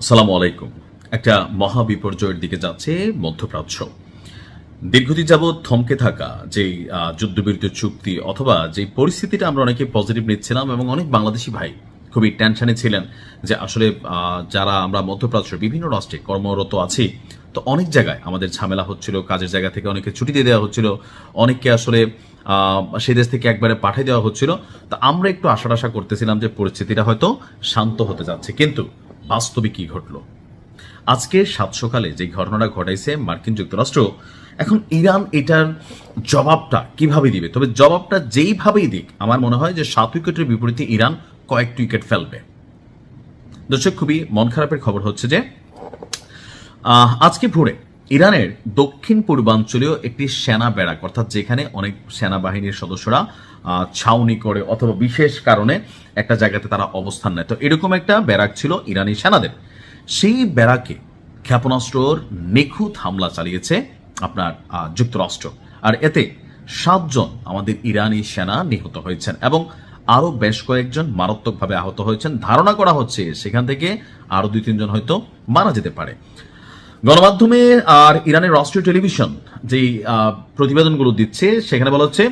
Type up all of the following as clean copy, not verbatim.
আসসালামু আলাইকুম। একটা মহা বিপর্যয়ের দিকে যাচ্ছে মধ্যপ্রাচ্য। দীর্ঘদিন যাবৎ থমকে থাকা যেই যুদ্ধবিরতি চুক্তি অথবা যে পরিস্থিতিটা আমরা অনেকে পজিটিভ নিচ্ছিলাম এবং অনেক বাংলাদেশি ভাই খুবই টেনশনে ছিলেন যে আসলে যারা আমরা মধ্যপ্রাচ্যের বিভিন্ন রাষ্ট্রে কর্মরত আছি, তো অনেক জায়গায় আমাদের ঝামেলা হচ্ছিল, কাজের জায়গা থেকে অনেকে ছুটি দিয়ে দেওয়া হচ্ছিল, অনেককে আসলে সেই দেশ থেকে একবারে পাঠিয়ে দেওয়া হচ্ছিল। তো আমরা একটু আশা করতেছিলাম যে পরিস্থিতিটা হয়তো শান্ত হতে যাচ্ছে, কিন্তু বাস্তবে কি ঘটলো? আজকে সাত সকালে যে ঘটনাটা ঘটাইছে মার্কিন যুক্তরাষ্ট্র, এখন ইরান এটার জবাবটা কিভাবে দিবে? তবে জবাবটা যেইভাবেই দিক, আমার মনে হয় যে 7 উইকেটের বিপরীতে ইরান কয়েকটি উইকেট ফেলবে। দর্শক, খুবই মন খারাপের খবর হচ্ছে যে আজকে ভোরে ইরানের দক্ষিণ পূর্বাঞ্চলীয় একটি সেনা ব্যারাক, অর্থাৎ যেখানে অনেক সেনাবাহিনীর সদস্যরা ছাউনি করে অথবা বিশেষ কারণে একটা জায়গাতে তারা অবস্থান নেয়, তো এরকম একটা ব্যারাক ছিল ইরানি সেনাদের। সেই ব্যারাকে ক্ষেপণাস্ত্রর নিখুঁত হামলা চালিয়েছে আপনার যুক্তরাষ্ট্র, আর এতে 7 জন আমাদের ইরানি সেনা নিহত হয়েছেন এবং আরো বেশ কয়েকজন মারাত্মকভাবে আহত হয়েছেন। ধারণা করা হচ্ছে সেখান থেকে আরো 2-3 জন হয়তো মারা যেতে পারে। গণমাধ্যমে আর ইরানের রাষ্ট্রীয় টেলিভিশন যেই প্রতিবেদনগুলো দিচ্ছে, সেখানে বলা হচ্ছে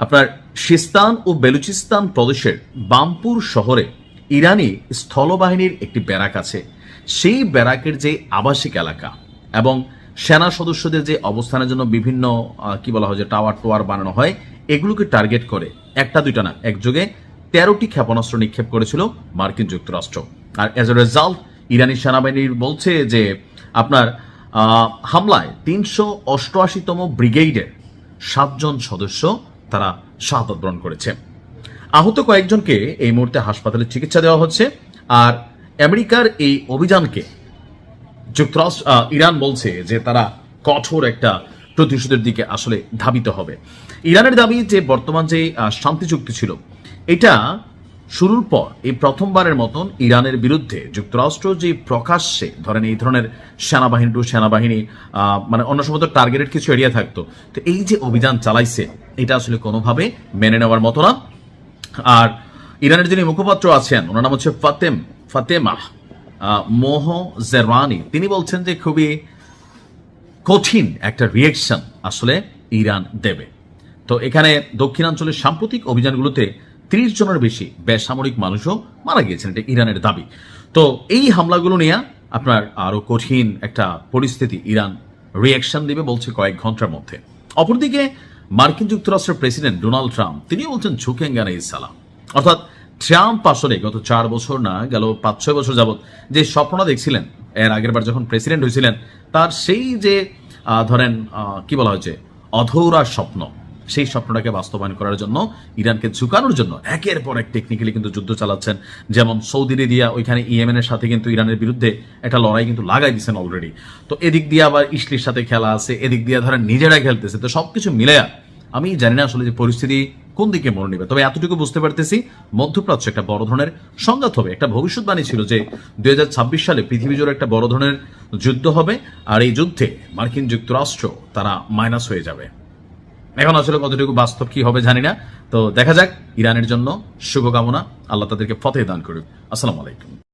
আপনার সিস্তান ও বেলুচিস্তান প্রদেশের বামপুর শহরে ইরানি স্থলবাহিনীর একটি ব্যারাক আছে। সেই ব্যারাকের যে আবাসিক এলাকা এবং সেনা সদস্যদের যে অবস্থানের জন্য বিভিন্ন কি বলা হয় যে টাওয়ার বানানো হয়, এগুলোকে টার্গেট করে একটা দুইটা না, একযোগে 13টি ক্ষেপণাস্ত্র নিক্ষেপ করেছিল মার্কিন যুক্তরাষ্ট্র। আর এজ এ রেজাল্ট ইরানি সেনাবাহিনীর বলছে যে আপনার হামলায় 388তম ব্রিগেডের 7 জন সদস্য তারা শাহাদাত বরণ করেছে। আহত কয়েকজনকে এই মুহূর্তে হাসপাতালে চিকিৎসা দেওয়া হচ্ছে। আর আমেরিকার এই অভিযানকে যুক্তরাষ্ট্র ইরান বলছে যে তারা কঠোর একটা প্রতিশোধের দিকে আসলে ধাবিত হবে। ইরানের দাবি যে বর্তমান যে শান্তি চুক্তি ছিল, এটা শুরুর পর এই প্রথমবারের মতন ইরানের বিরুদ্ধে যুক্তরাষ্ট্র যে প্রকাশ্যে ধরেন এই ধরনের সেনাবাহিনী মানে অন্য সময় তো টার্গেটেড কিছু এরিয়া থাকতো, তো এই যে অভিযান চালাইছে এটা আসলে কোনোভাবে মেনে নেওয়ার মতো না। আর ইরানের যিনি মুখপাত্র আছেন, ওনার নাম হচ্ছে ফাতেমাহ মোহজেরানি, তিনি বলছেন যে খুবই কঠিন একটা রিয়েকশন আসলে ইরান দেবে। তো এখানে দক্ষিণাঞ্চলের সাম্প্রতিক অভিযানগুলোতে 30 জনের বেশি বেসামরিক মানুষও মারা গিয়েছেন, এটা ইরানের দাবি। তো এই হামলাগুলো নিয়ে আপনার আরো কঠিন একটা পরিস্থিতি ইরান রিয়াকশন দিবে বলছে কয়েক ঘন্টার মধ্যে। অপরদিকে মার্কিন যুক্তরাষ্ট্রের প্রেসিডেন্ট ডোনাল্ড ট্রাম্প তিনি বলছেন ঝুঁকেঙ্গানে ইসালা, অর্থাৎ ট্রাম্প আসলে গত 4 বছর না, গেল 5-6 বছর যাবত যে স্বপ্নটা দেখছিলেন এর আগের বার যখন প্রেসিডেন্ট হয়েছিলেন, তার সেই যে ধরেন কি বলা হয়েছে অধৌরা স্বপ্ন, সেই স্বপ্নটাকে বাস্তবায়ন করার জন্য ইরানকে ঝুঁকানোর জন্য একের পর এক টেকনিক্যালি কিন্তু যুদ্ধ চালাচ্ছেন। যেমন সৌদি আরবিয়া ওইখানে ইয়েমেনের সাথে কিন্তু ইরানের বিরুদ্ধে একটা লড়াই কিন্তু লাগাই দিচ্ছেন অলরেডি। তো এদিক দিয়ে আবার ইসলির সাথে খেলা আছে, এদিক দিয়ে ধরেন নিজেরা খেলতেছে। তো সবকিছু মিলে আমি জানি না আসলে যে পরিস্থিতি কোন দিকে মনে নেবে। তবে এতটুকু বুঝতে পারতেছি মধ্যপ্রাচ্য একটা বড় ধরনের সংঘাত হবে। একটা ভবিষ্যৎবাণী ছিল যে 2026 সালে পৃথিবী জুড়ে একটা বড় ধরনের যুদ্ধ হবে, আর এই যুদ্ধে মার্কিন যুক্তরাষ্ট্র তারা মাইনাস হয়ে যাবে। এখন আসলে কতটুকু বাস্তব কি হবে জানি না। তো দেখা যাক। ইরানের জন্য শুভকামনা, আল্লাহ তাদেরকে ফতেহ দান করুক। আসসালামু আলাইকুম।